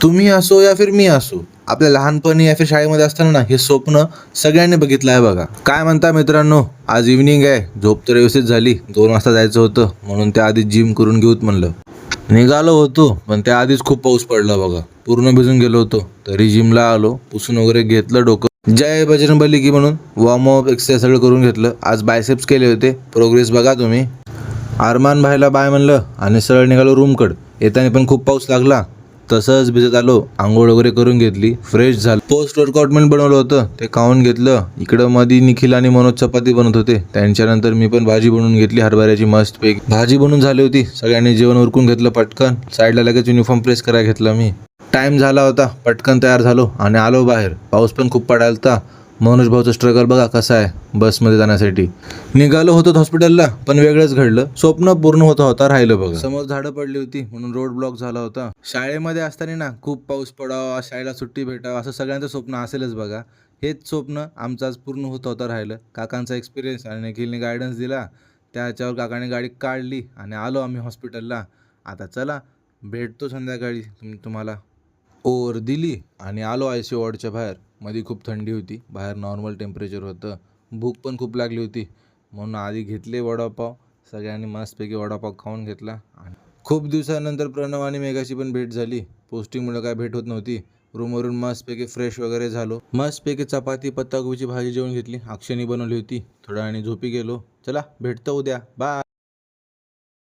तुम्ही असो या फिर मी असो, आपल्या लहानपणी या फिर शाळेमध्ये असताना ना हे स्वप्न सगळ्यांनी बघितलं आहे बघा. काय म्हणता मित्रांनो, आज इव्हनिंग आहे, झोप तर व्यवस्थित झाली. 2 वाजता जायचं होतं म्हणून त्या आधीच जिम करून घेऊत म्हणलं. निघालो होतो पण त्या आधीच खूप पाऊस पडला बघा. पूर्ण भिजून गेलो होतो. तरी जिमला आलो, पुसून वगैरे घेतलं डोकं. जय बजरंगबली की म्हणून वॉर्मअप एक्सरसाइज सगळं करून घेतलं. आज बायसेप्स केले होते. प्रोग्रेस बघा तुम्ही. अरमान भाईला बाय म्हणलं आणि सरळ निघालो रूमकडं. येताना पण खूप पाऊस लागला. तसंच भिजत आलो. आंघोळ वगैरे करून घेतली, फ्रेश झालो. पोस्ट वर्कआउट मील बनवलं होतं, ते खाऊन घेतलं. इकडं मध्ये निखिल आणि मनोज चपाती बनवत होते. त्यांच्यानंतर मी पण भाजी बनवून घेतली हरभऱ्याची मस्तपैकी. भाजी बनवून झाली होती. सगळ्यांनी जेवण उरकून घेतलं पटकन. साईडला लगेच युनिफॉर्म प्रेस करायला घेतला मी. टाईम झाला होता, पटकन तयार झालो आणि आलो बाहेर. पाऊस पण खूप पडायला होता. मनोज भाऊचा स्ट्रगल बघा कसा आहे बसमध्ये जाण्यासाठी. निघालो होतो हॉस्पिटलला, पण वेगळंच घडलं. स्वप्न पूर्ण होता राहिलं बघा. समोर झाडं पडली होती म्हणून रोड ब्लॉक झाला होता. शाळेमध्ये असताना ना खूप पाऊस पडावा, शाळेला सुट्टी भेटावं, असं सगळ्यांचं स्वप्न असेलच बघा. हेच स्वप्न आमचं आज पूर्ण होता राहिलं. काकांचा एक्सपिरियन्स आणि निखिलने गायडन्स दिला, त्याच्यावर काकाने गाडी काढली आणि आलो आम्ही हॉस्पिटलला. आता चला भेटतो संध्याकाळी तुम्हाला. ओव्हर दिली आणि आलो ICU वॉर्डच्या बाहेर. मध्ये खूप थंडी होती, बाहेर नॉर्मल टेम्परेचर होतं. भूक पण खूप लागली होती म्हणून आधी घेतले वडापाव. सगळ्यांनी मस्तपैकी वडापाव खाऊन घेतला. आणि खूप दिवसानंतर प्रणव आणि मेघाची पण भेट झाली. पोस्टिंगमुळे काय भेट होत नव्हती. रूमवरून मस्तपैकी फ्रेश वगैरे झालो. मस्तपैकी चपाती पत्ताकोबीची भाजी जेवण घेतली. अक्षयनी बनवली होती. थोड्या वेळाने झोपी गेलो. चला भेटतो उद्या, बाय.